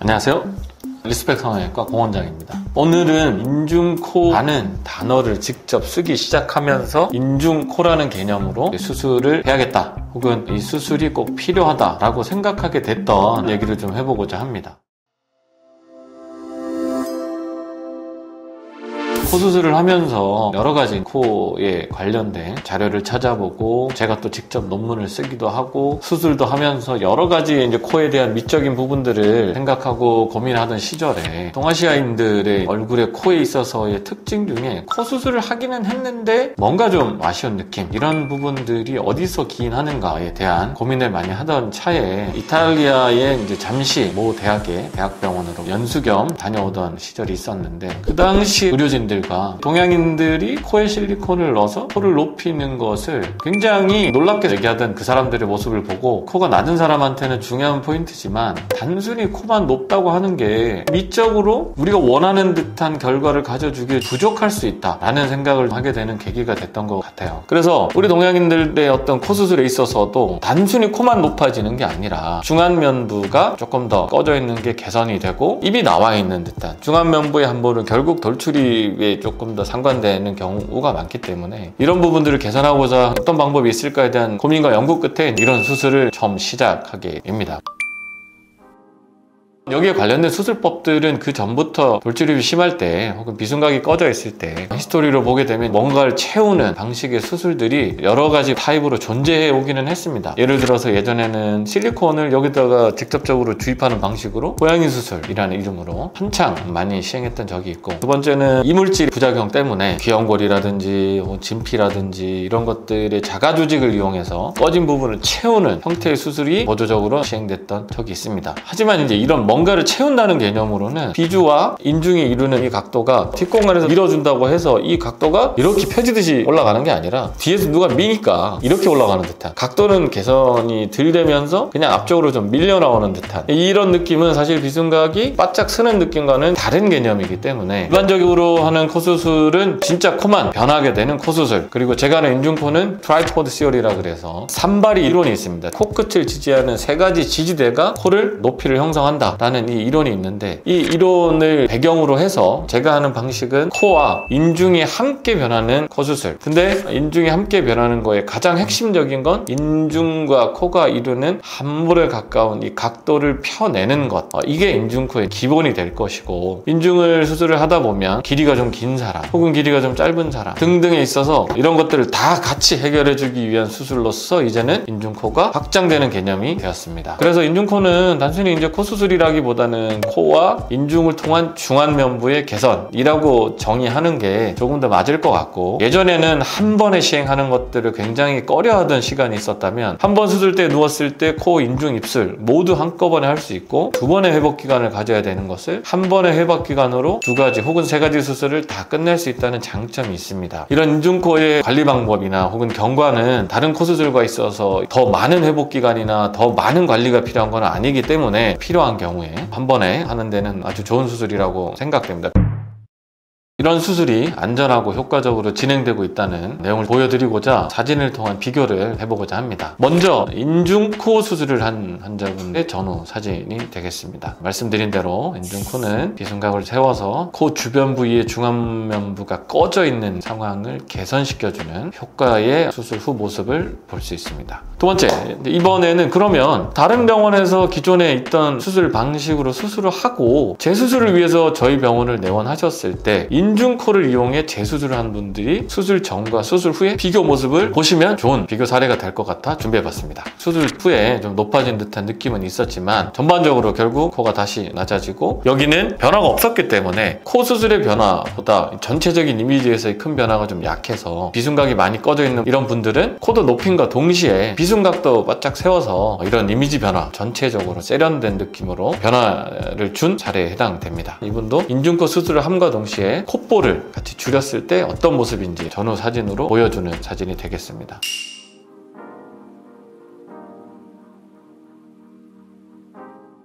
안녕하세요. 리스펙 성형외과 공원장입니다. 오늘은 인중코라는 단어를 직접 쓰기 시작하면서 인중코라는 개념으로 수술을 해야겠다 혹은 이 수술이 꼭 필요하다라고 생각하게 됐던 얘기를 좀 해보고자 합니다. 코 수술을 하면서 여러 가지 코에 관련된 자료를 찾아보고 제가 또 직접 논문을 쓰기도 하고 수술도 하면서 여러 가지 이제 코에 대한 미적인 부분들을 생각하고 고민하던 시절에 동아시아인들의 얼굴에 코에 있어서의 특징 중에 코 수술을 하기는 했는데 뭔가 좀 아쉬운 느낌, 이런 부분들이 어디서 기인하는가에 대한 고민을 많이 하던 차에 이탈리아에 이제 잠시 모 대학의 대학병원으로 연수 겸 다녀오던 시절이 있었는데, 그 당시 의료진들 동양인들이 코에 실리콘을 넣어서 코를 높이는 것을 굉장히 놀랍게 얘기하던 그 사람들의 모습을 보고, 코가 낮은 사람한테는 중요한 포인트지만 단순히 코만 높다고 하는 게 미적으로 우리가 원하는 듯한 결과를 가져주기에 부족할 수 있다라는 생각을 하게 되는 계기가 됐던 것 같아요. 그래서 우리 동양인들의 어떤 코 수술에 있어서도 단순히 코만 높아지는 게 아니라 중안면부가 조금 더 꺼져 있는 게 개선이 되고 입이 나와 있는 듯한, 중안면부의 함부는 결국 돌출입에 조금 더 상관되는 경우가 많기 때문에 이런 부분들을 개선하고자 어떤 방법이 있을까에 대한 고민과 연구 끝에 이런 수술을 처음 시작하게 됩니다. 여기에 관련된 수술법들은 그 전부터 돌출입이 심할 때 혹은 비순각이 꺼져 있을 때 히스토리로 보게 되면 뭔가를 채우는 방식의 수술들이 여러 가지 타입으로 존재해 오기는 했습니다. 예를 들어서 예전에는 실리콘을 여기다가 직접적으로 주입하는 방식으로 고양이 수술이라는 이름으로 한창 많이 시행했던 적이 있고, 두 번째는 이물질 부작용 때문에 귀연골이라든지 진피라든지 이런 것들의 자가 조직을 이용해서 꺼진 부분을 채우는 형태의 수술이 보조적으로 시행됐던 적이 있습니다. 하지만 이제 이런 뭔가를 채운다는 개념으로는 비주와 인중이 이루는 이 각도가 뒷공간에서 밀어준다고 해서 이 각도가 이렇게 펴지듯이 올라가는 게 아니라 뒤에서 누가 미니까 이렇게 올라가는 듯한, 각도는 개선이 덜 되면서 그냥 앞쪽으로 좀 밀려 나오는 듯한 이런 느낌은 사실 비순각이 바짝 서는 느낌과는 다른 개념이기 때문에 일반적으로 하는 코 수술은 진짜 코만 변하게 되는 코 수술, 그리고 제가 하는 인중코는 트라이포드 시어리라 그래서 산발이 이론이 있습니다. 코끝을 지지하는 세 가지 지지대가 코를 높이를 형성한다 라는 이 이론이 있는데, 이 이론을 배경으로 해서 제가 하는 방식은 코와 인중이 함께 변하는 코 수술. 근데 인중이 함께 변하는 거에 가장 핵심적인 건 인중과 코가 이루는 함몰에 가까운 이 각도를 펴내는 것, 이게 인중코의 기본이 될 것이고, 인중을 수술을 하다 보면 길이가 좀 긴 사람 혹은 길이가 좀 짧은 사람 등등에 있어서 이런 것들을 다 같이 해결해 주기 위한 수술로서 이제는 인중코가 확장되는 개념이 되었습니다. 그래서 인중코는 단순히 이제 코 수술이라 보다는 코와 인중을 통한 중안면부의 개선이라고 정의하는 게 조금 더 맞을 것 같고, 예전에는 한 번에 시행하는 것들을 굉장히 꺼려하던 시간이 있었다면 한 번 수술 때 누웠을 때 코, 인중, 입술 모두 한꺼번에 할 수 있고 두 번의 회복 기간을 가져야 되는 것을 한 번의 회복 기간으로 두 가지 혹은 세 가지 수술을 다 끝낼 수 있다는 장점이 있습니다. 이런 인중코의 관리 방법이나 혹은 경과는 다른 코 수술과 있어서 더 많은 회복 기간이나 더 많은 관리가 필요한 건 아니기 때문에 필요한 경우에 한 번에 하는 데는 아주 좋은 수술이라고 생각됩니다. 이런 수술이 안전하고 효과적으로 진행되고 있다는 내용을 보여드리고자 사진을 통한 비교를 해보고자 합니다. 먼저 인중코 수술을 한 환자분의 전후 사진이 되겠습니다. 말씀드린 대로 인중코는 비순각을 세워서 코 주변 부위의 중안면부가 꺼져 있는 상황을 개선시켜주는 효과의 수술 후 모습을 볼 수 있습니다. 두 번째, 이번에는 그러면 다른 병원에서 기존에 있던 수술 방식으로 수술을 하고 재수술을 위해서 저희 병원을 내원하셨을 때 인중코를 이용해 재수술을 한 분들이 수술 전과 수술 후의 비교 모습을 보시면 좋은 비교 사례가 될 것 같아 준비해봤습니다. 수술 후에 좀 높아진 듯한 느낌은 있었지만 전반적으로 결국 코가 다시 낮아지고, 여기는 변화가 없었기 때문에 코 수술의 변화보다 전체적인 이미지에서의 큰 변화가 좀 약해서 비순각이 많이 꺼져 있는 이런 분들은 코도 높임과 동시에 비순각도 바짝 세워서 이런 이미지 변화, 전체적으로 세련된 느낌으로 변화를 준 사례에 해당됩니다. 이분도 인중코 수술을 함과 동시에 콧볼을 같이 줄였을 때 어떤 모습인지 전후 사진으로 보여주는 사진이 되겠습니다.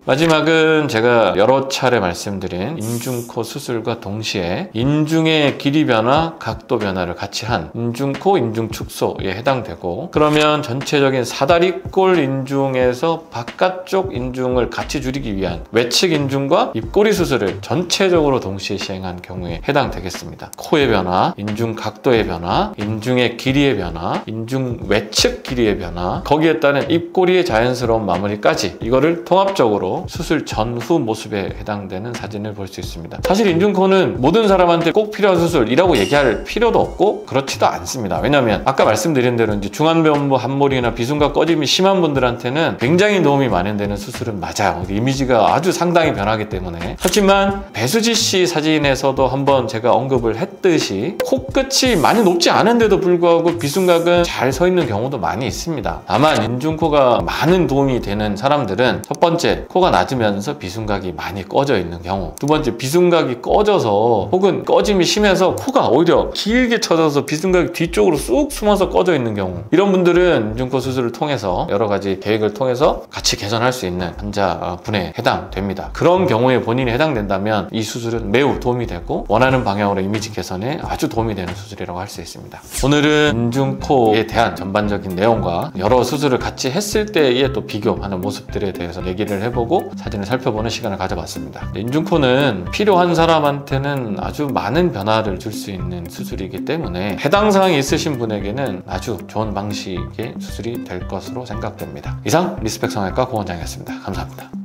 마지막은 제가 여러 차례 말씀드린 인중코 수술과 동시에 인중의 길이 변화, 각도 변화를 같이 한 인중코, 인중축소에 해당되고, 그러면 전체적인 사다리꼴 인중에서 바깥쪽 인중을 같이 줄이기 위한 외측 인중과 입꼬리 수술을 전체적으로 동시에 시행한 경우에 해당되겠습니다. 코의 변화, 인중 각도의 변화, 인중의 길이의 변화, 인중 외측 길이의 변화, 거기에 따른 입꼬리의 자연스러운 마무리까지, 이거를 통합적으로 수술 전후 모습에 해당되는 사진을 볼 수 있습니다. 사실 인중코는 모든 사람한테 꼭 필요한 수술이라고 얘기할 필요도 없고 그렇지도 않습니다. 왜냐하면 아까 말씀드린 대로 이제 중안면부 함몰이나 비순각 꺼짐이 심한 분들한테는 굉장히 도움이 많이 되는 수술은 맞아요. 이미지가 아주 상당히 변하기 때문에. 하지만 배수지 씨 사진에서도 한번 제가 언급을 했듯이 코끝이 많이 높지 않은데도 불구하고 비순각은 잘 서 있는 경우도 많이 있습니다. 다만 인중코가 많은 도움이 되는 사람들은 첫 번째, 코가 낮으면서 비순각이 많이 꺼져 있는 경우, 두 번째, 비순각이 꺼져서 혹은 꺼짐이 심해서 코가 오히려 길게 쳐져서 비순각이 뒤쪽으로 쑥 숨어서 꺼져 있는 경우, 이런 분들은 인중코 수술을 통해서 여러 가지 계획을 통해서 같이 개선할 수 있는 환자분에 해당됩니다. 그런 경우에 본인이 해당된다면 이 수술은 매우 도움이 되고 원하는 방향으로 이미지 개선에 아주 도움이 되는 수술이라고 할 수 있습니다. 오늘은 인중코에 대한 전반적인 내용과 여러 수술을 같이 했을 때의 또 비교하는 모습들에 대해서 얘기를 해보고 사진을 살펴보는 시간을 가져봤습니다. 인중코는 필요한 사람한테는 아주 많은 변화를 줄 수 있는 수술이기 때문에 해당 사항이 있으신 분에게는 아주 좋은 방식의 수술이 될 것으로 생각됩니다. 이상 리스펙 성형외과 고원장이었습니다. 감사합니다.